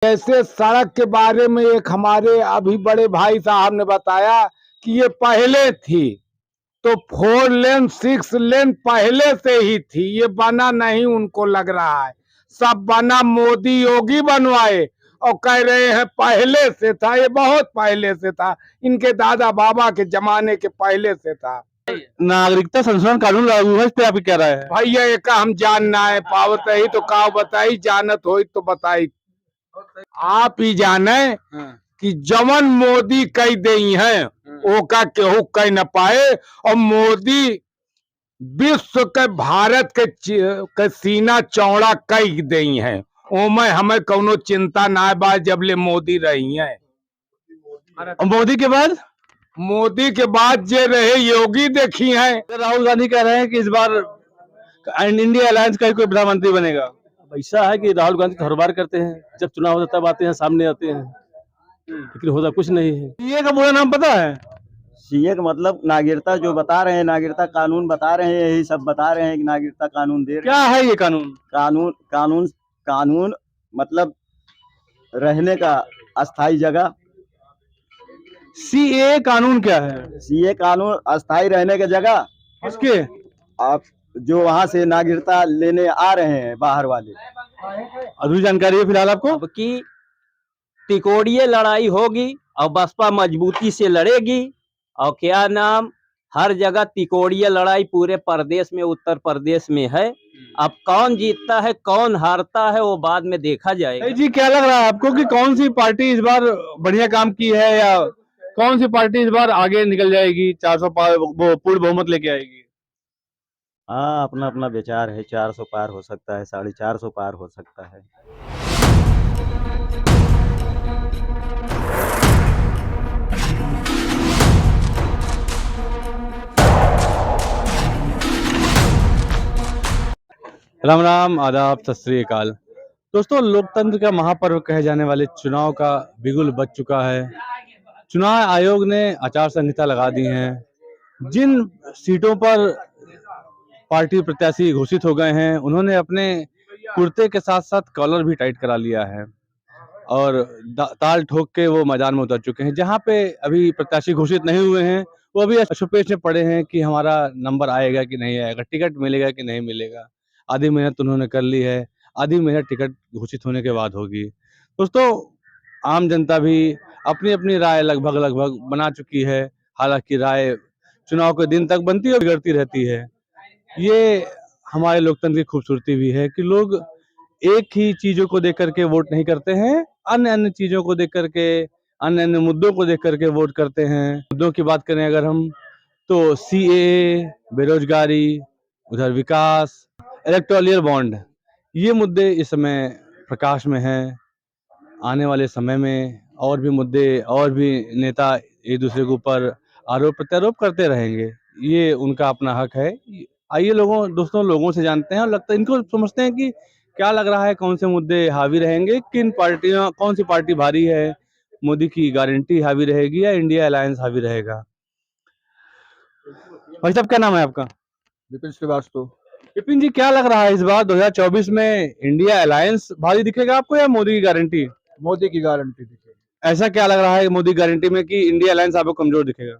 जैसे सड़क के बारे में एक हमारे अभी बड़े भाई साहब ने बताया कि ये पहले थी, तो 4 लेन 6 लेन पहले से ही थी, ये बना नहीं उनको लग रहा है। सब बना मोदी योगी बनवाए और कह रहे हैं पहले से था। ये बहुत पहले से था, इनके दादा बाबा के जमाने के पहले से था। नागरिकता संशोधन कानून लागू है, इस पे आपकी क्या राय है? भैया एक हम जानना है पावत ही तो का बताई, जानत हो तो बताई। आप ही जाने कि जमन मोदी कई दई है ओका केहू कह न पाए। और मोदी विश्व के भारत के सीना चौड़ा कई दई है, ओमे हमें कोनो चिंता ना बा जबले मोदी रही है। और मोदी के बाद जे रहे योगी देखी है। राहुल गांधी कह रहे हैं कि इस बार इंडिया अलायंस का ही कोई प्रधानमंत्री बनेगा। अब ऐसा है कि राहुल गांधी हर बार करते हैं, जब चुनाव होता तब आते हैं, सामने आते हैं, लेकिन होता कुछ नहीं है। सीए का पूरा नाम पता है? सीए का मतलब नागरिकता जो बता रहे हैं, नागरिकता कानून बता रहे हैं, यही सब बता रहे हैं कि नागरिकता कानून दे रहे क्या है ये कानून? कानून कानून कानून मतलब रहने का अस्थाई जगह। सीए कानून क्या है? सीए कानून अस्थाई रहने की जगह। किसके? आप जो वहां से नागरिकता लेने आ रहे हैं बाहर वाले। अधूरी जानकारी है फिलहाल आपको? अब की तिकोड़िए लड़ाई होगी और बसपा मजबूती से लड़ेगी, और क्या नाम हर जगह तिकोड़िए लड़ाई पूरे प्रदेश में, उत्तर प्रदेश में है। अब कौन जीतता है कौन हारता है वो बाद में देखा जाएगा। जी क्या लग रहा है आपको कि कौन सी पार्टी इस बार बढ़िया काम की है, या कौन सी पार्टी इस बार आगे निकल जाएगी, 400 पार पूर्ण बहुमत लेके आएगी? हाँ, अपना अपना विचार है। 400 पार हो सकता है, 450 पार हो सकता है। राम राम, आदाब, सत श्री अकाल। दोस्तों, लोकतंत्र का महापर्व कहे जाने वाले चुनाव का बिगुल बज चुका है। चुनाव आयोग ने आचार संहिता लगा दी है। जिन सीटों पर पार्टी प्रत्याशी घोषित हो गए हैं, उन्होंने अपने कुर्ते के साथ साथ कॉलर भी टाइट करा लिया है और ताल ठोक के वो मैदान में उतर चुके हैं। जहां पे अभी प्रत्याशी घोषित नहीं हुए हैं, वो अभी अशुपेश में पड़े हैं कि हमारा नंबर आएगा कि नहीं आएगा, टिकट मिलेगा कि नहीं मिलेगा। आधी मेहनत उन्होंने कर ली है, आधी मेहनत टिकट घोषित होने के बाद होगी। दोस्तों, आम जनता भी अपनी अपनी राय लगभग लगभग बना चुकी है। हालांकि राय चुनाव के दिन तक बनती और बिगड़ती रहती है। ये हमारे लोकतंत्र की खूबसूरती भी है कि लोग एक ही चीजों को देख करके वोट नहीं करते हैं, अन्य अन्य चीजों को देख करके, अन्य अन्य मुद्दों को देख करके वोट करते हैं। मुद्दों की बात करें अगर हम, तो सीएए, बेरोजगारी, उधर विकास, इलेक्टोरल बॉन्ड, ये मुद्दे इस समय प्रकाश में हैं। आने वाले समय में और भी मुद्दे, और भी नेता एक दूसरे के ऊपर आरोप प्रत्यारोप करते रहेंगे। ये उनका अपना हक है। आइए दोस्तों लोगों से जानते हैं और लगता है इनको समझते हैं कि क्या लग रहा है, कौन से मुद्दे हावी रहेंगे, किन पार्टियां, कौन सी पार्टी भारी है, मोदी की गारंटी हावी रहेगी या इंडिया अलायंस हावी रहेगा। भाई साहब, क्या नाम है आपका? विपिन श्रीवास्तव। विपिन जी, क्या लग रहा है इस बार 2024 में इंडिया अलायंस भारी दिखेगा आपको या मोदी की गारंटी? मोदी की गारंटी दिखेगी। ऐसा क्या लग रहा है मोदी गारंटी में कि इंडिया अलायंस आपको कमजोर दिखेगा?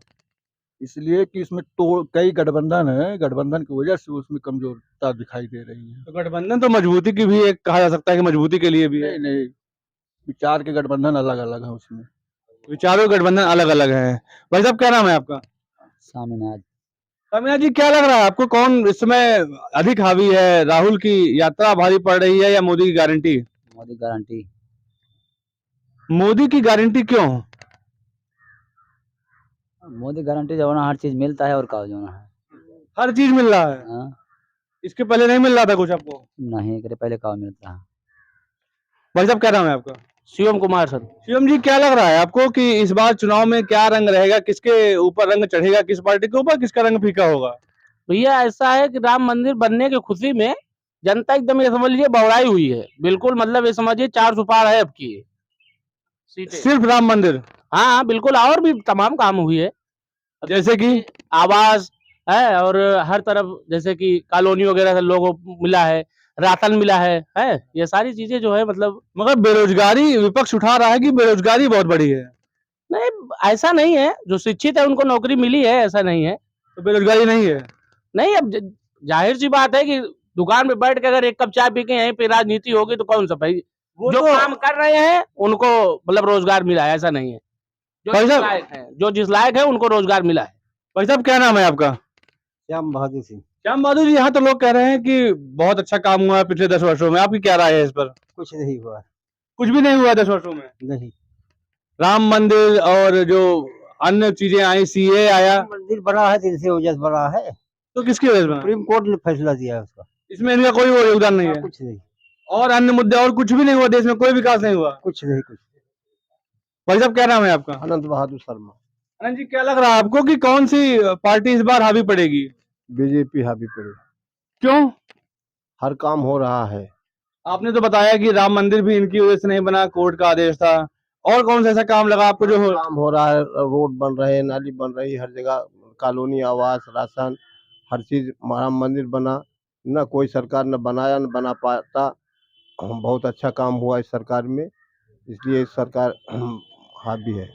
इसलिए कि इसमें तो कई गठबंधन है, गठबंधन की वजह से उसमें कमजोरता दिखाई दे रही है। तो गठबंधन तो मजबूती की भी एक कहा जा सकता है कि मजबूती के लिए भी है। नहीं, विचार के गठबंधन अलग अलग है उसमें। विचारों गठबंधन अलग अलग है। भाई साहब, क्या नाम है आपका? स्वामीनाथ। स्वामीनाथ जी, क्या लग रहा है आपको, कौन इस समय अधिक हावी है? राहुल की यात्रा भारी पड़ रही है या मोदी की गारंटी? मोदी गारंटी। मोदी की गारंटी क्यों? मोदी गारंटी जो ना हर चीज मिलता है, और का जो ना है हर चीज मिल रहा है। हाँ? इसके पहले नहीं मिल रहा था कुछ आपको? नहीं करे पहले का मिलता है। भाई साहब, क्या नाम है आपका? शिवम कुमार सर। शिवम जी, क्या लग रहा है आपको कि इस बार चुनाव में क्या रंग रहेगा, किसके ऊपर रंग चढ़ेगा, किस पार्टी के ऊपर, किसका रंग फीका होगा? भैया ऐसा है कि राम मंदिर बनने की खुशी में जनता एकदम ये समझ लीजिए बौड़ाई हुई है। बिल्कुल, मतलब ये समझिए 400 पार है अब की सीटें। सिर्फ राम मंदिर? हाँ बिल्कुल, और भी तमाम काम हुई है, जैसे कि आवास है, और हर तरफ जैसे कि कॉलोनी वगैरह से लोगों को मिला है, राशन मिला है ये सारी चीजें जो है मतलब मगर बेरोजगारी विपक्ष उठा रहा है कि बेरोजगारी बहुत बड़ी है, नहीं, ऐसा नहीं है। जो शिक्षित है उनको नौकरी मिली है, ऐसा नहीं है। तो बेरोजगारी नहीं है। नहीं, अब जाहिर सी बात है कि दुकान पे बैठ के अगर एक कप चाय पी के यहीं पे राजनीति होगी तो कौन सा भाई वो जो तो- काम कर रहे हैं उनको मतलब रोजगार मिला है, ऐसा नहीं है। भाई साहब- जो जिस लायक है उनको रोजगार मिला है। भाई साहब क्या नाम है आपका? श्याम बहादुर सिंह। श्याम बहादुर जी, यहाँ तो लोग कह रहे हैं कि बहुत अच्छा काम हुआ है पिछले 10 वर्षों में, आपकी क्या राय है इस पर? कुछ नहीं हुआ। कुछ भी नहीं हुआ 10 वर्षों में। नहीं, राम मंदिर और जो अन्य चीजें आई, सीए आया, मंदिर बना है तो इनसे वजह से बना है। तो किसकी वजह से बना? सुप्रीम कोर्ट ने फैसला दिया है उसका। इसमें इनका कोई वो योगदान नहीं है। कुछ नहीं, और अन्य मुद्दे और कुछ भी नहीं हुआ, देश में कोई विकास नहीं हुआ। कुछ नहीं, कुछ। भाई साहब क्या नाम है आपका? अनंत बहादुर शर्मा। अनंत जी, क्या लग रहा है आपको कि कौन सी पार्टी इस बार हावी पड़ेगी? बीजेपी हावी पड़े, क्यों? हर काम हो रहा है। आपने तो बताया कि राम मंदिर भी इनकी वजह से नहीं बना, कोर्ट का आदेश था। और कौन सा ऐसा काम लगा आपको जो हो? काम हो रहा है, रोड बन रहे हैं, नाली बन रही है, हर जगह कॉलोनी, आवास, राशन, हर चीज। राम मंदिर बना न, कोई सरकार न बनाया न बना पाता। बहुत अच्छा काम हुआ इस सरकार में, इसलिए इस सरकार हावी है।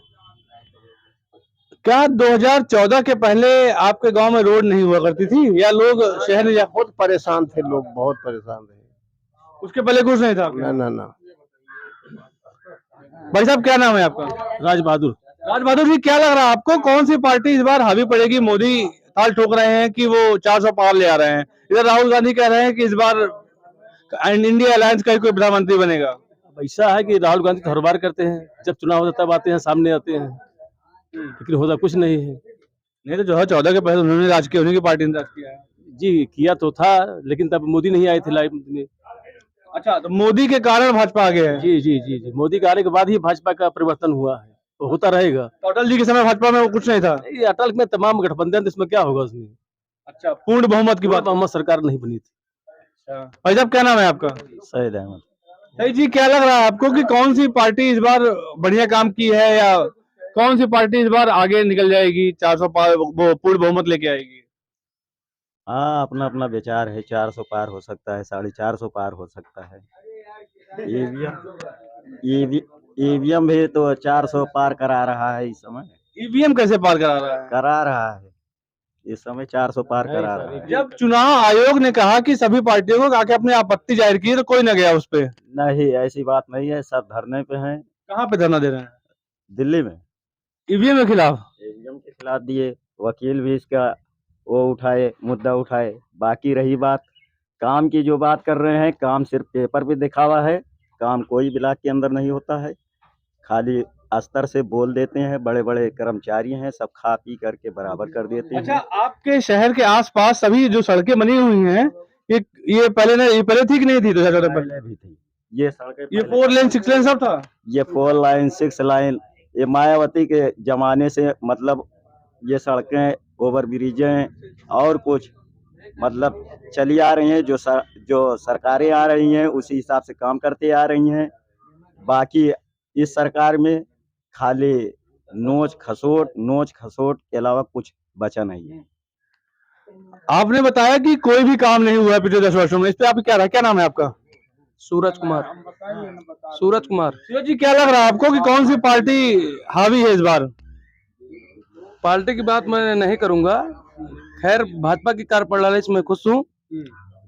क्या 2014 के पहले आपके गांव में रोड नहीं हुआ करती थी, या लोग शहर में बहुत परेशान थे लोग, बहुत परेशान रहे। उसके पहले कुछ नहीं था आपके? ना ना ना। भाई साहब क्या नाम है आपका? राज बहादुर। राज बहादुर जी, क्या लग रहा है आपको, कौन सी पार्टी इस बार हावी पड़ेगी? मोदी ताल ठोक रहे हैं कि वो 400 पार ले आ रहे हैं, इधर राहुल गांधी कह रहे हैं कि इस बार इंडिया अलायंस का ही कोई प्रधानमंत्री बनेगा। अब ऐसा है कि राहुल गांधी तो हर बार करते हैं, जब चुनाव होता है तब आते हैं, सामने आते हैं, लेकिन होता कुछ नहीं है। नहीं तो 2014 के पहले उन्होंने राज किया, उन्हीं की पार्टी ने राज किया है। जी किया तो था, लेकिन तब मोदी नहीं आए थे लाइव में। अच्छा, तो मोदी के कारण भाजपा आगे है। जी जी जी जी, मोदी के आने के बाद ही भाजपा का परिवर्तन हुआ है, तो होता रहेगा। तो अटल जी के समय भाजपा में वो कुछ नहीं था। ये अटल में तमाम गठबंधन, इसमें क्या होगा उसमें? अच्छा, पूर्ण बहुमत की बात। मोहम्मद सरकार नहीं बनी थी। भाई साहब क्या नाम है आपका? सैयद अहमद। सही जी, क्या लग रहा है आपको कि कौन सी पार्टी इस बार बढ़िया काम की है, या कौन सी पार्टी इस बार आगे निकल जाएगी, 400 पार वो पूर्ण बहुमत लेके आएगी? हाँ, अपना अपना विचार है। 400 पार हो सकता है, 450 पार हो सकता है। ईवीएम भी तो 400 पार करा रहा है इस समय। ईवीएम कैसे पार करा रहा है? करा रहा है इस समय, 400 पार करा रहा है। जब चुनाव आयोग ने कहा कि सभी पार्टियों को आके अपनी आपत्ति जाहिर की, तो कोई न गया उस पे। नहीं, ऐसी बात नहीं है, सब धरने पे हैं। कहाँ पे धरना दे रहे हैं? दिल्ली में ईवीएम के खिलाफ। ईवीएम के खिलाफ दिए, वकील भी इसका वो उठाए, मुद्दा उठाए। बाकी रही बात काम की, जो बात कर रहे हैं, काम सिर्फ पेपर पे दिखावा है। काम कोई ब्लॉक के अंदर नहीं होता है, खाली अस्तर से बोल देते हैं। बड़े बड़े कर्मचारी हैं, सब खा पी करके बराबर कर देते अच्छा, हैं। आपके शहर के आसपास सभी जो सड़कें बनी हुई हैं, ये पहले थी कि नहीं थी? 2014 पहले पहले भी थी ये सड़कें, ये पहले 4 लेन 6 लेन सब था। ये 4 लाइन 6 लाइन ये मायावती के जमाने से, मतलब ये सड़कें, ओवर ब्रिजें और कुछ मतलब चली आ रही हैं। जो सरकारें आ रही हैं उसी हिसाब से काम करते आ रही हैं। बाकी इस सरकार में खाली नोच खसोट के अलावा कुछ बचा नहीं है। आपने बताया कि कोई भी काम नहीं हुआ है पिछले 10 वर्षों में, इस पे आप क्या नाम है आपका? सूरज कुमार। सूरज कुमार। सूरज जी, क्या लग रहा है आपको कि कौन सी पार्टी हावी है इस बार? पार्टी की बात मैं नहीं करूंगा, खैर भाजपा की कार्यप्रणाली से मैं खुश हूँ।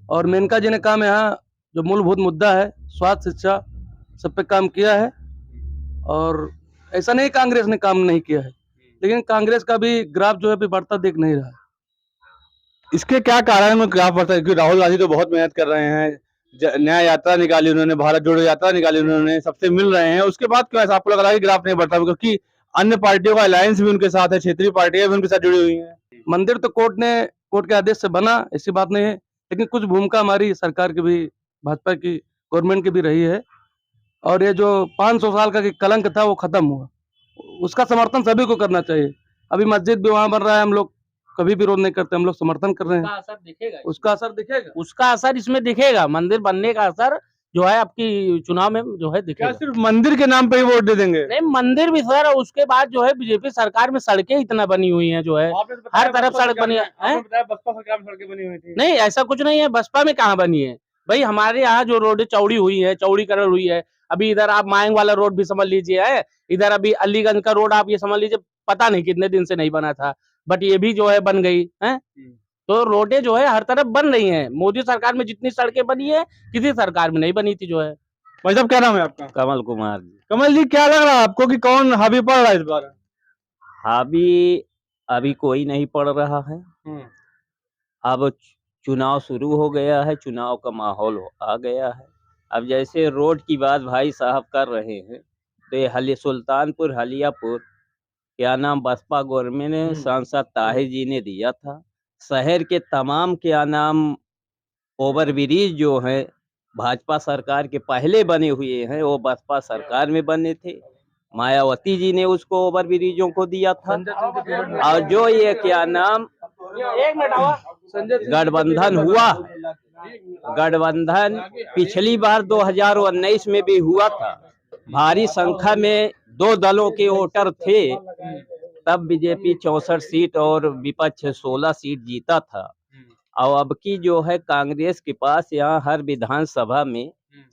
और मेनका जी ने काम यहाँ जो मूलभूत मुद्दा है, स्वास्थ्य, शिक्षा, सब पे काम किया है। और ऐसा नहीं कांग्रेस ने काम नहीं किया है, लेकिन कांग्रेस का भी ग्राफ जो है अभी बढ़ता दिख नहीं रहा है। इसके क्या कारण में ग्राफ बढ़ता है? क्योंकि राहुल गांधी तो बहुत मेहनत कर रहे हैं, न्याय यात्रा निकाली उन्होंने, भारत जोड़ो यात्रा निकाली उन्होंने, सबसे मिल रहे हैं, उसके बाद क्यों ऐसा आपको लग रहा है कि ग्राफ नहीं बढ़ता? क्योंकि अन्य पार्टियों का अलायंस भी उनके साथ है, क्षेत्रीय पार्टियां भी उनके साथ जुड़ी हुई हैं। मंदिर तो कोर्ट के आदेश से बना, ऐसी बात नहीं है, लेकिन कुछ भूमिका हमारी सरकार की भी, भाजपा की गवर्नमेंट की भी रही है। और ये जो 500 साल का कलंक था वो खत्म हुआ, उसका समर्थन सभी को करना चाहिए। अभी मस्जिद भी वहां बन रहा है, हम लोग कभी विरोध नहीं करते, हम लोग समर्थन कर रहे हैं। उसका असर दिखेगा, उसका असर दिखेगा, उसका असर इसमें दिखेगा। मंदिर बनने का असर जो है आपकी चुनाव में जो है क्या दिखेगा। सिर्फ मंदिर के नाम पे ही वोट दे देंगे? नहीं, मंदिर भी सर, उसके बाद जो है बीजेपी सरकार में सड़कें इतना बनी हुई हैं, जो है हर तरफ सड़क बनी है। बसपा सरकार में सड़कें बनी हुई थी। नहीं, ऐसा कुछ नहीं है, बसपा में कहाँ बनी है। भाई हमारे यहाँ जो रोड चौड़ी हुई है, चौड़ीकरण हुई है, अभी इधर आप मायंग वाला रोड भी समझ लीजिए है, इधर अभी अलीगंज का रोड आप ये समझ लीजिए पता नहीं कितने दिन से नहीं बना था, बट ये भी जो है बन गई है। तो रोडें जो है हर तरफ बन रही हैं। मोदी सरकार में जितनी सड़कें बनी है किसी सरकार में नहीं बनी थी जो है। भाई साहब क्या नाम है आपका? कमल कुमार जी। कमल जी, क्या लग रहा है आपको कि कौन हावी पड़ रहा है इस बार? हावी अभी कोई नहीं पड़ रहा है। अब चुनाव शुरू हो गया है, चुनाव का माहौल आ गया है। अब जैसे रोड की बात भाई साहब कर रहे हैं, तो ये सुल्तानपुर हलियापुर क्या नाम बसपा गवर्नमेंट ने सांसद ताहिर जी ने दिया था। शहर के तमाम क्या नाम ओवर ब्रिज जो है भाजपा सरकार के पहले बने हुए हैं, वो बसपा सरकार में बने थे। मायावती जी ने उसको ओवर ब्रिजों को दिया था। और जो ये क्या नाम गठबंधन हुआ, गठबंधन पिछली बार 2019 में भी हुआ था। भारी संख्या में 2 दलों के वोटर थे, तब बीजेपी 64 सीट और विपक्ष 16 सीट जीता था। और अब की जो है कांग्रेस के पास यहाँ हर विधानसभा में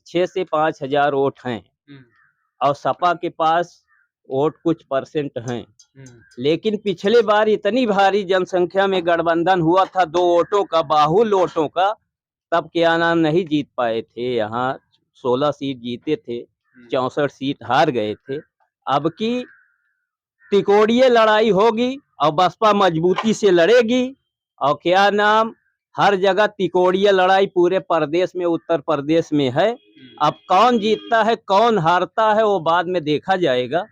6 से 5 हजार वोट हैं, और सपा के पास वोट कुछ परसेंट हैं। लेकिन पिछले बार इतनी भारी जनसंख्या में गठबंधन हुआ था, 2 वोटों का, बाहुल वोटों का, तब क्या नाम नहीं जीत पाए थे। यहाँ 16 सीट जीते थे, 64 सीट हार गए थे। अब की तिकोड़िए लड़ाई होगी और बसपा मजबूती से लड़ेगी, और क्या नाम हर जगह तिकोड़िए लड़ाई पूरे प्रदेश में, उत्तर प्रदेश में है। अब कौन जीतता है कौन हारता है वो बाद में देखा जाएगा,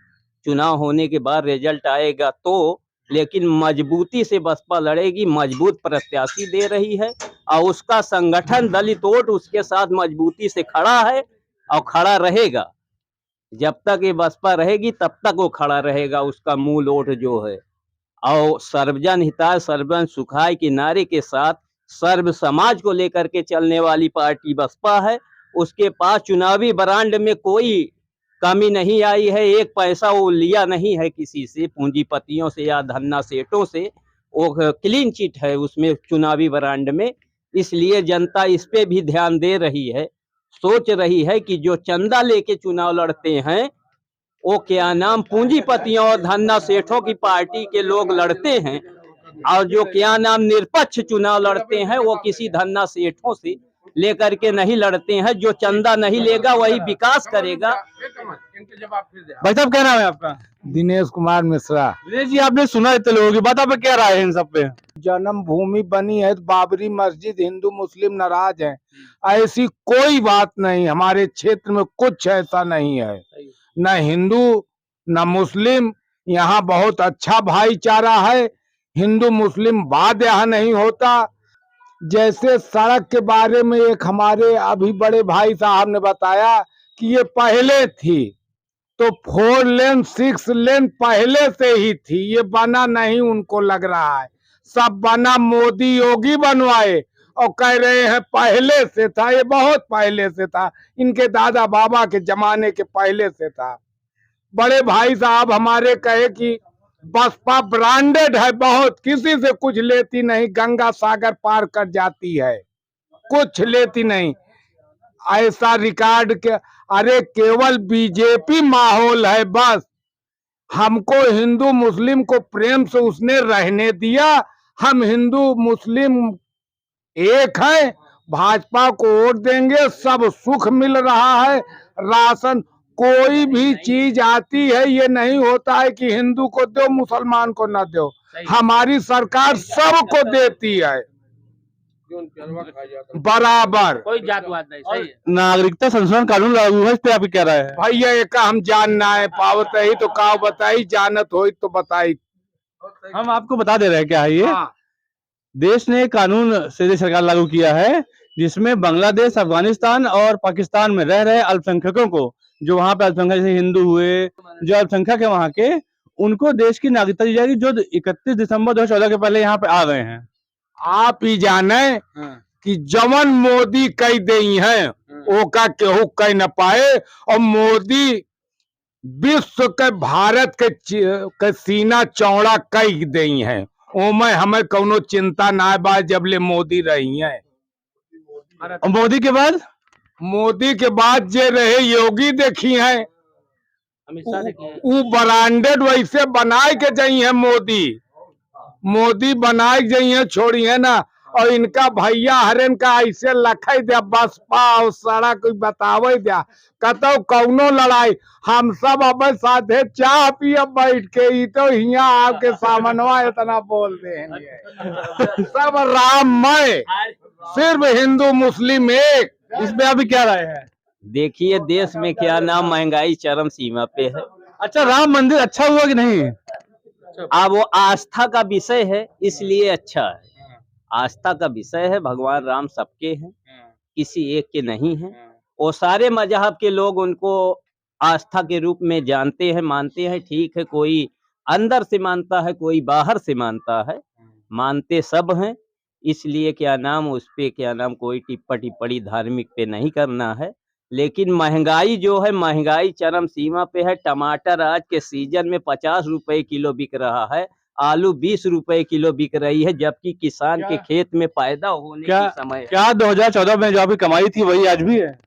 चुनाव होने के बाद रिजल्ट आएगा तो। लेकिन मजबूती से बसपा लड़ेगी, मजबूत प्रत्याशी दे रही है, और उसका संगठन दलित वोट उसके साथ मजबूती से खड़ा है और खड़ा रहेगा। जब तक ये बसपा रहेगी तब तक वो खड़ा रहेगा, उसका मूल वोट जो है। और सर्वजन हिताय सर्वजन सुखाय के नारे के साथ सर्व समाज को लेकर के चलने वाली पार्टी बसपा है। उसके पास चुनावी ब्रांड में कोई कमी नहीं आई है, एक पैसा वो लिया नहीं है किसी से, पूंजीपतियों से या धन्ना सेठों से। वो क्लीन चिट है उसमें चुनावी ब्रांड में। इसलिए जनता इस पे भी ध्यान दे रही है, सोच रही है कि जो चंदा लेके चुनाव लड़ते हैं वो क्या नाम पूंजीपतियों और धन्ना सेठों की पार्टी के लोग लड़ते हैं, और जो क्या नाम निष्पक्ष चुनाव लड़ते हैं वो किसी धन्ना सेठों से लेकर के नहीं लड़ते हैं। जो चंदा नहीं लेगा वही विकास करेगा। भाई साहब क्या नाम है आपका? दिनेश कुमार मिश्रा। दिनेश जी, आपने सुना इतने लोगों की बात, आप क्या राय है इन सब पे? जन्मभूमि बनी है तो बाबरी मस्जिद, हिंदू मुस्लिम नाराज हैं, ऐसी कोई बात नहीं। हमारे क्षेत्र में कुछ ऐसा नहीं है, न हिंदू न मुस्लिम। यहाँ बहुत अच्छा भाईचारा है, हिंदू मुस्लिम वाद यहाँ नहीं होता। जैसे सड़क के बारे में एक हमारे अभी बड़े भाई साहब ने बताया कि ये पहले थी, तो 4 लेन 6 लेन पहले से ही थी, ये बना नहीं उनको लग रहा है। सब बना मोदी योगी बनवाए और कह रहे हैं पहले से था। ये बहुत पहले से था, इनके दादा बाबा के जमाने के पहले से था। बड़े भाई साहब हमारे कहे कि बसपा ब्रांडेड है बहुत, किसी से कुछ लेती नहीं, गंगा सागर पार कर जाती है, कुछ लेती नहीं, ऐसा रिकॉर्ड के। अरे केवल बीजेपी माहौल है बस। हमको हिंदू मुस्लिम को प्रेम से उसने रहने दिया, हम हिंदू मुस्लिम एक है, भाजपा को वोट देंगे, सब सुख मिल रहा है। राशन कोई भी चीज आती है, ये नहीं होता है कि हिंदू को दो मुसलमान को न दो, हमारी सरकार सबको देती है बराबर, कोई जातवाद नहीं। सही है। नागरिकता संशोधन कानून लागू है, इस पे आप क्या राय है? भैया एक हम जानना है पावत ही तो का बताई, जानत हो तो बताई। हम आपको बता दे रहे हैं क्या है ये। हाँ। देश ने कानून से सरकार लागू किया है जिसमें बांग्लादेश, अफगानिस्तान और पाकिस्तान में रह रहे अल्पसंख्यकों को, जो वहां पे अल्पसंख्यक जैसे हिंदू हुए, जो अल्पसंख्यक है वहां के, उनको देश की नागरिकता दी जाएगी, जो 31 दिसंबर 2014 के पहले यहाँ पे आ गए हैं। आप ही जाने कि जवन मोदी कई दई है ओका केहू कह न पाए, और मोदी विश्व के भारत के सीना चौड़ा कई दई है, ओमें हमें कौनो चिंता ना बा जबले मोदी रही है। और मोदी के बाद? मोदी के बाद जे रहे योगी देखी है, अमित शाह देखे हैं। वो ब्रांडेड वैसे बनाए के जाई है मोदी बनाए के जाई है, छोड़ी है ना। और इनका भैया हरेन का ऐसे लखे दिया बसपा और सारा कुछ बतावे दिया, कतो कौनो लड़ाई हम सब अब साथे चाह पिए बैठ के, ई तो यहाँ आके सामनवा इतना बोल देंगे सब राममय, सिर्फ हिंदू मुस्लिम एक। इसमें अभी क्या राय है? देखिए देश में क्या नाम महंगाई चरम सीमा पे है। अच्छा, राम मंदिर अच्छा हुआ कि नहीं? अब वो आस्था का विषय है, इसलिए अच्छा है। आस्था का विषय है, भगवान राम सबके हैं, किसी एक के नहीं हैं। वो सारे मजहब के लोग उनको आस्था के रूप में जानते हैं, मानते हैं। ठीक है, कोई अंदर से मानता है, कोई बाहर से मानता है, मानते सब हैं। इसलिए क्या नाम उस पे क्या नाम कोई टिप्पणी धार्मिक पे नहीं करना है। लेकिन महंगाई जो है, महंगाई चरम सीमा पे है। टमाटर आज के सीजन में 50 रुपए किलो बिक रहा है, आलू 20 रुपए किलो बिक रही है, जबकि किसान के खेत में पैदा होने क्या के समय क्या 2014 में जो अभी कमाई थी वही आज भी है?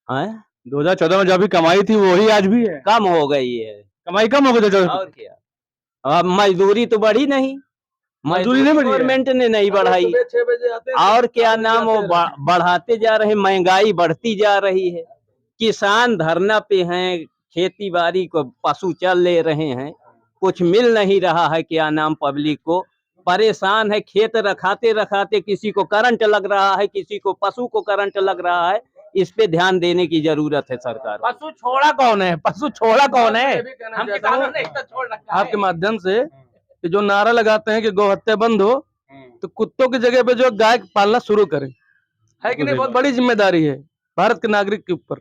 है 2014 में जो अभी कमाई थी वही आज भी है? कम हो गई है। कमाई कम हो गई 2014? और क्या, अब मजदूरी तो बढ़ी नहीं, मजदूरी नहीं बढ़ी है? गवर्नमेंट ने नहीं बढ़ाई। और क्या नाम वो बढ़ाते जा रहे, महंगाई बढ़ती जा रही है। किसान धरना पे हैं, खेती बाड़ी को पशु चल ले रहे हैं, कुछ मिल नहीं रहा है। क्या नाम पब्लिक को परेशान है, खेत रखाते रखाते किसी को करंट लग रहा है, किसी को पशु को करंट लग रहा है। इस पे ध्यान देने की जरूरत है सरकार। पशु छोड़ा कौन है? पशु छोड़ा कौन है? हम किसानों ने तो छोड़ रखा है। आपके माध्यम से कि जो नारा लगाते हैं कि गौ हत्या बंद हो, तो कुत्तों की जगह पे जो गाय पालना शुरू करें, है कि नहीं? बहुत बड़ी जिम्मेदारी है भारत के नागरिक के ऊपर।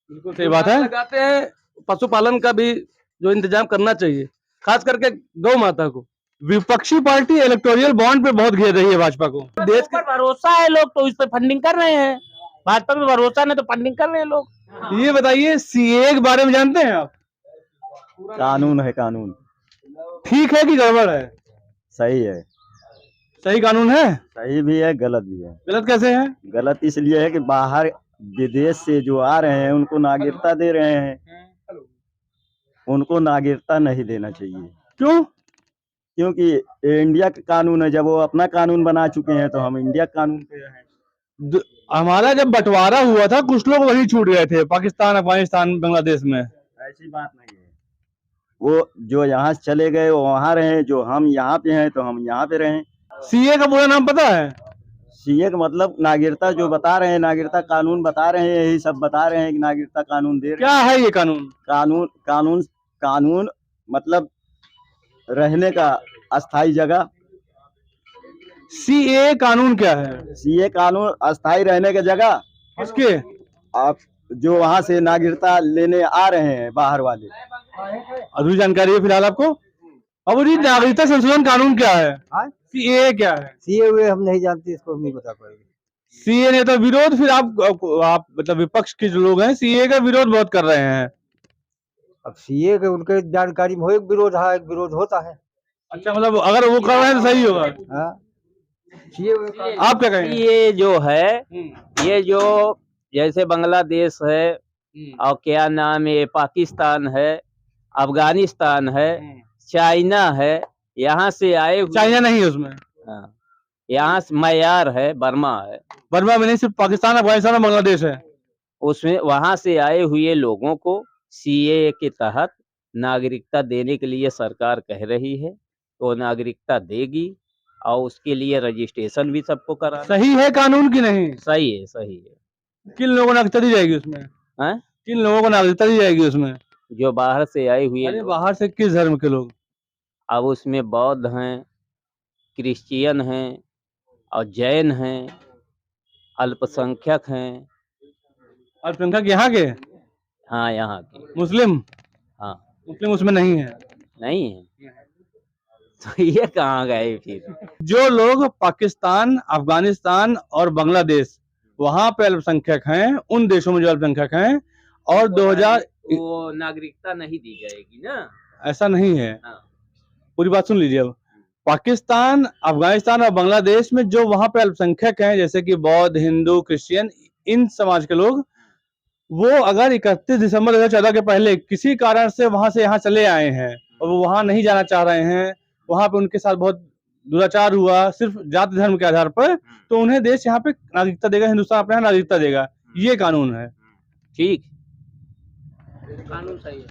बिल्कुल सही बात है। लगाते हैं, पशुपालन का भी जो इंतजाम करना चाहिए, खास करके गौ माता को। विपक्षी पार्टी इलेक्टोरल बॉन्ड पे बहुत घेर रही है भाजपा को। देश पर भरोसा है, लोग तो इस पे फंडिंग कर रहे हैं। भाजपा पे भरोसा नहीं तो फंडिंग कर रहे हैं लोग। ये बताइए, सीए के बारे में जानते हैं आप? कानून है, कानून ठीक है कि गड़बड़ है? सही है। सही कानून है? सही भी है, गलत भी है। गलत कैसे है? गलत इसलिए है कि बाहर विदेश से जो आ रहे हैं उनको नागरिकता दे रहे हैं, उनको नागरिकता नहीं देना चाहिए। क्यों? क्योंकि ये इंडिया का कानून है। जब वो अपना कानून बना चुके हैं तो हम इंडिया के कानून पे हैं। हमारा जब बंटवारा हुआ था कुछ लोग वही छूट गए थे, पाकिस्तान, अफगानिस्तान, बांग्लादेश में। ऐसी बात नहीं है। वो जो यहाँ से चले गए वो वहाँ रहे, जो हम यहाँ पे हैं तो हम यहाँ पे रहें। सीए का पूरा नाम पता है? सीए का मतलब नागरिकता, जो बता रहे हैं नागरिकता कानून बता रहे हैं, यही सब बता रहे हैं कि नागरिकता कानून दे रहे हैं। क्या है ये कानून? कानून मतलब रहने का अस्थायी जगह। सीए कानून क्या है? सीए कानून अस्थायी रहने की जगह। किसके? आप जो वहाँ से नागरिकता लेने आ रहे हैं बाहर वाले। अधूरी जानकारी है फिलहाल आपको? अब ये नागरिकता संशोधन कानून क्या है? सीए क्या है? सीए हुए हम नहीं जानते, इसको नहीं बता पाएंगे। सीए ने तो विरोध, फिर आप मतलब विपक्ष के जो लोग हैं सीए का विरोध बहुत कर रहे हैं। अब सीए के उनके जानकारी में हो, एक विरोध है, एक विरोध होता है। अच्छा, मतलब अगर वो कर रहे हैं तो सही होगा। हाँ, सीए आप क्या कहेंगे? ये जो है, ये जो जैसे बांग्लादेश है और क्या नाम है, पाकिस्तान है, अफगानिस्तान है, चाइना है, यहाँ से आए हुए। चाइना नहीं है उसमें? हाँ, यहाँ से म्यांमार है, बर्मा है। बर्मा में नहीं, सिर्फ पाकिस्तान, अफगानिस्तान और बांग्लादेश है। उसमें वहां से आए हुए लोगों को सीए के तहत नागरिकता देने के लिए सरकार कह रही है, तो नागरिकता देगी और उसके लिए रजिस्ट्रेशन भी सबको कराना। सही है कानून की नहीं? सही है, सही है। किन लोगों को नागरिकता दी जाएगी उसमें? हैं? किन लोगों को नागरिकता दी जाएगी उसमें? जो बाहर से आए हुए अरे लोग। बाहर से किस धर्म के लोग? अब उसमें बौद्ध हैं, क्रिश्चियन हैं और जैन हैं, अल्पसंख्यक हैं। अल्पसंख्यक यहाँ के? हाँ, यहाँ के। मुस्लिम? हाँ, मुस्लिम उसमें नहीं है? नहीं है तो ये कहाँ गए फिर? जो लोग पाकिस्तान, अफगानिस्तान और बांग्लादेश वहां पे अल्पसंख्यक हैं, उन देशों में जो अल्पसंख्यक हैं, और 2000 वो नागरिकता नहीं दी जाएगी ना। ऐसा नहीं है। हाँ। पूरी बात सुन लीजिए। अब पाकिस्तान, अफगानिस्तान और बांग्लादेश में जो वहां पे अल्पसंख्यक हैं, जैसे कि बौद्ध, हिंदू, क्रिश्चियन, इन समाज के लोग, वो अगर 31 दिसंबर 2014 के पहले किसी कारण से वहां से यहाँ चले आए हैं और वो वहां नहीं जाना चाह रहे हैं, वहां पे उनके साथ बहुत दुराचार हुआ सिर्फ जाति धर्म के आधार पर, तो उन्हें देश यहाँ पे नागरिकता देगा, हिंदुस्तान अपने यहाँ नागरिकता देगा। ये कानून है। ठीक, कानून सही है।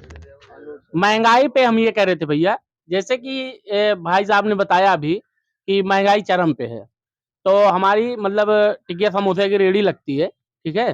महंगाई पे हम ये कह रहे थे भैया, जैसे कि भाई साहब ने बताया अभी कि महंगाई चरम पे है, तो हमारी मतलब टिकिया समोसे की रेडी लगती है, ठीक है।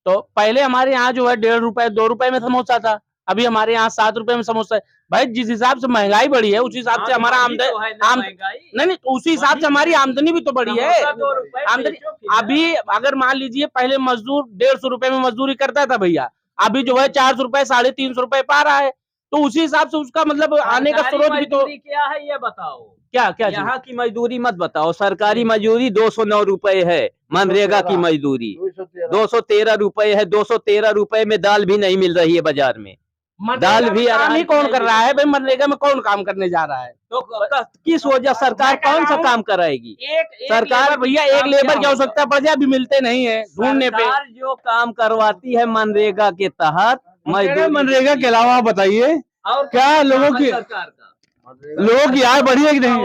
तो पहले हमारे यहाँ जो है 1.5 रुपए 2 रुपए में समोसा था, अभी हमारे यहाँ 7 रुपए में समोसा है। भाई जिस हिसाब से महंगाई बढ़ी है उस हिसाब से हमारा नहीं, तो उसी हिसाब से हमारी आमदनी भी तो बढ़ी है। आमदनी अभी अगर मान लीजिए पहले मजदूर 150 रुपए में मजदूरी करता था भैया, अभी जो है 400 रुपए 350 रुपए पा रहा है, तो उसी हिसाब से उसका मतलब आने का स्रोत भी तो क्या है ये बताओ। क्या क्या यहाँ की मजदूरी मत बताओ। सरकारी मजदूरी 209 रुपए है, मनरेगा की मजदूरी 213 रुपए है। 213 रुपए में दाल भी नहीं मिल रही है बाजार में। दाल भी काम ही कौन कर रहा है भाई? मनरेगा में कौन काम करने जा रहा है? तो किस वजह सरकार कौन सा काम कराएगी? सरकार भैया एक लेबर की आवश्यकता पड़ जाए, अभी मिलते नहीं है ढूंढने पे। सरकार जो काम करवाती है मनरेगा के तहत, मनरेगा के अलावा आप बताइए क्या लोगों की आय बढ़ी है कि नहीं?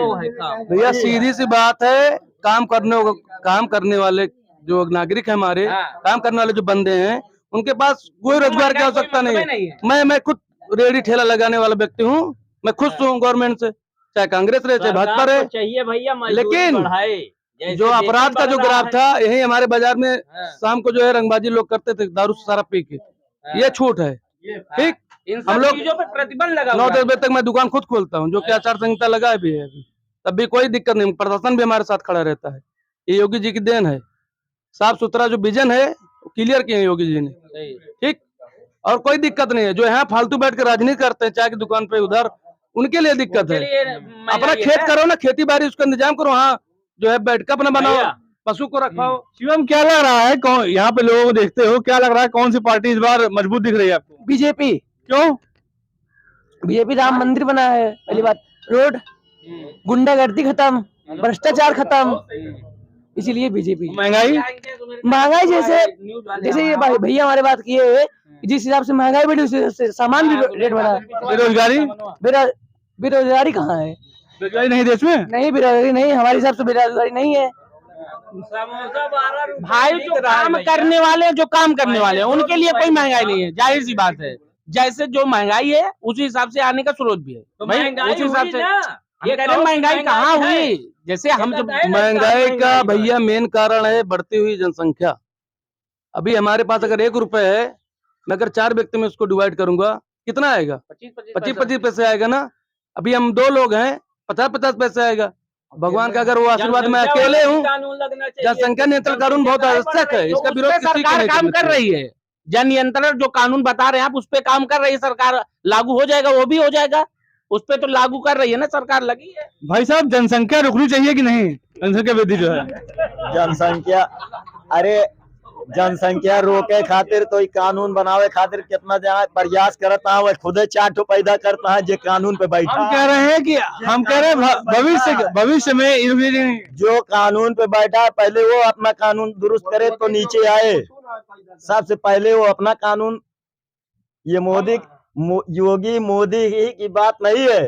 भैया सीधी सी बात है, काम करने वाले जो नागरिक है हमारे, काम करने वाले जो बंदे हैं, उनके पास कोई रोजगार की आवश्यकता नहीं है। मैं खुद रेडी ठेला लगाने वाला व्यक्ति हूँ, मैं खुश हूँ गवर्नमेंट से, चाहे कांग्रेस रहे चाहे भाजपा रहे। चाहिए भैया, लेकिन जो अपराध का जो ग्राफ था, यही हमारे बाजार में शाम को जो है रंगबाजी लोग करते थे, दारू शराब पी के, ये छूट है। ठीक, हम लोग प्रतिबंध लगा 9-10 बजे तक मैं दुकान खुद खोलता हूँ, जो कि आचार संहिता लगा भी है अभी, तब भी कोई दिक्कत नहीं। प्रशासन भी हमारे साथ खड़ा रहता है, ये योगी जी की देन है। साफ सुथरा जो विजन है क्लियर किए हैं योगी जी ने, ठीक, और कोई दिक्कत नहीं है। जो यहाँ फालतू बैठ कर राजनीति करते हैं चाय की दुकान पे उधर, उनके लिए दिक्कत है। अपना खेत करो ना, खेती बाड़ी उसका इंतजाम करो, हाँ जो है बैठ कर अपना बनाओ, पशु को रखाओ। शिवम, क्या लग रहा है, कौन यहाँ पे लोगों को देखते हो, क्या लग रहा है कौन सी पार्टी इस बार मजबूत दिख रही है आपको? बीजेपी। क्यों? बीजेपी राम मंदिर बना है, पहली बात, रोड, गुंडागर्दी खत्म, भ्रष्टाचार खत्म, इसीलिए बीजेपी। महंगाई जैसे ये भैया हमारे बात किए, जिस हिसाब से महंगाई बढ़ी उस हिसाब से सामान भी रेट बढ़ा। बेरोजगारी कहाँ है? बेरोजगारी नहीं देश में? नहीं, बेरोजगारी नहीं, हमारे हिसाब से बेरोजगारी नहीं है भाई। जो काम करने वाले हैं उनके लिए कोई महंगाई नहीं है, जाहिर सी बात है। जैसे जो महंगाई है उसी हिसाब से आने का स्रोत भी है, तो उसी हिसाब से महंगाई कहाँ हुई? जैसे हम जब महंगाई का भैया मेन कारण है बढ़ती हुई जनसंख्या। अभी हमारे पास अगर 1 रुपए है, मैं अगर 4 व्यक्ति में उसको डिवाइड करूंगा, कितना आएगा? 25 पैसे आएगा ना। अभी हम 2 लोग हैं, 50 पैसे आएगा। भगवान का अगर वो आशीर्वाद, मैं अकेले हूँ। जनसंख्या नियंत्रण कानून बहुत आवश्यक है, इसका विरोध सरकार काम कर रही है। जन नियंत्रण जो कानून बता रहे हैं आप, उस पे काम कर रही है सरकार, लागू हो जाएगा, वो भी हो जाएगा, उस पे तो लागू कर रही है ना सरकार, लगी है। भाई साहब, जनसंख्या रुकनी चाहिए कि नहीं? जनसंख्या वृद्धि जो है, जनसंख्या रोके खातिर तो कानून बनावे खातिर कितना जना प्रयास करता है, खुद 4 पैदा करता है जो कानून पे बैठा। हम कह रहे हैं भविष्य में जो कानून पे बैठा है पहले वो अपना कानून दुरुस्त करे तो नीचे आए। सबसे पहले वो अपना कानून, ये योगी मोदी ही की बात नहीं है,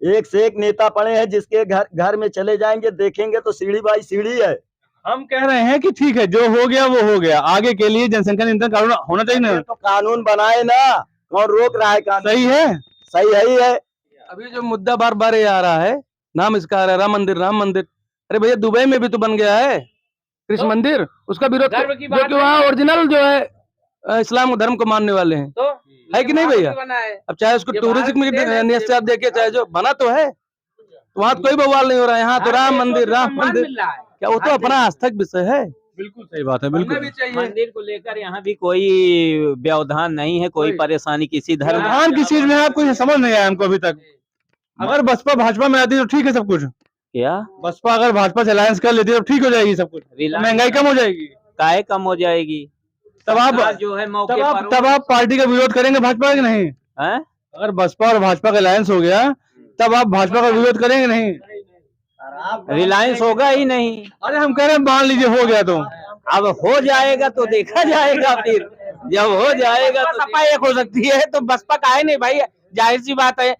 एक से एक नेता पड़े हैं जिसके घर में चले जाएंगे देखेंगे तो सीढ़ी बाई सीढ़ी है। हम कह रहे हैं कि ठीक है, जो हो गया वो हो गया, आगे के लिए जनसंख्या नियंत्रण कानून होना चाहिए ना। तो कानून बनाए ना, और रोक रहा है कानून। सही है, सही है। अभी जो मुद्दा बार बार ये आ रहा है, नाम इसका आ रहा है राम मंदिर। अरे भैया, दुबई में भी तो बन गया है कृष्ण मंदिर, उसका विरोध जो कि वहाँ ओरिजिनल जो है इस्लाम धर्म को मानने वाले हैं, तो है कि नहीं भैया? अब चाहे उसको टूरिज्म की नियत से आप देखिए, चाहे जो बना तो है, वहाँ तो कोई बवाल नहीं हो रहा है। यहाँ तो राम मंदिर क्या, वो तो अपना आस्थक विषय है। बिल्कुल सही बात है, बिल्कुल। मंदिर को लेकर यहाँ भी कोई व्यवधान नहीं है, कोई परेशानी किसी धर्म की चीज में आपको समझ नहीं आया हमको अभी तक। अगर बसपा भाजपा में आती तो ठीक है सब कुछ। क्या बसपा अगर भाजपा से अलायंस कर लेती तो ठीक हो जाएगी सब कुछ, महंगाई कम हो जाएगी। काहे कम हो जाएगी? तब आप जो है तब आप पार्टी का विरोध करेंगे भाजपा का नहीं? है? अगर बसपा और भाजपा का अलायंस हो गया तब आप भाजपा का विरोध करेंगे नहीं? रिलायंस होगा ही नहीं। अरे हम कह रहे हैं मान लीजिए हो गया तो अब हो जाएगा तो देखा जाएगा, फिर जब हो जाएगा तो सपा एक हो सकती है, तो बसपा का है नहीं भाई, जाहिर सी बात है।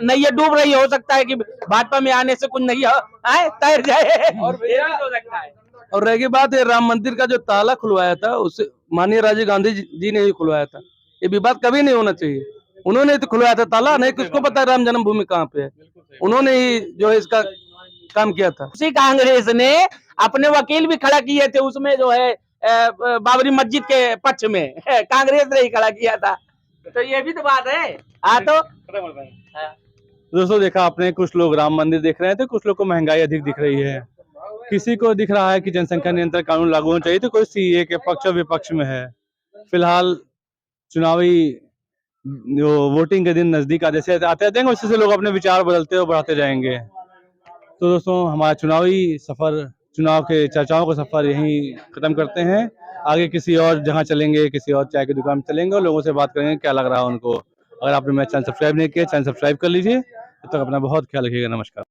नैया डूब रही है, हो सकता है कि भाजपा में आने से कुछ नहीं आए तैर जाए, और ये भी हो सकता है। और रह गई बात है राम मंदिर का जो ताला खुलवाया था, उसे माननीय राजीव गांधी जी ने ही खुलवाया था। ये विवाद कभी नहीं होना चाहिए। उन्होंने ही तो खुलवाया था ताला, नहीं किसको पता है राम जन्मभूमि कहाँ पे है। उन्होंने ही जो है इसका काम किया था। उसी कांग्रेस ने अपने वकील भी खड़ा किए थे उसमें, जो है बाबरी मस्जिद के पक्ष में कांग्रेस ने ही खड़ा किया था। तो ये भी तो बात है। हाँ तो दोस्तों देखा आपने, कुछ लोग राम मंदिर देख रहे थे, कुछ लोग को महंगाई अधिक दिख रही है, किसी को दिख रहा है कि जनसंख्या नियंत्रण कानून लागू होना चाहिए, तो कोई सीए के पक्ष और विपक्ष में है। फिलहाल चुनावी जो वोटिंग के दिन नजदीक आते जाएंगे, उससे से लोग अपने विचार बदलते और बढ़ाते जाएंगे। तो दोस्तों हमारा चुनावी सफर, चुनाव के चर्चाओं का सफर यहीं खत्म करते हैं। आगे किसी और जगह चलेंगे, किसी और चाय की दुकान में चलेंगे और लोगों से बात करेंगे क्या लग रहा है उनको। अगर आपने मेरा चैनल सब्सक्राइब नहीं किया, चैनल सब्सक्राइब कर लीजिए। तब तक अपना बहुत ख्याल रखिएगा। नमस्कार।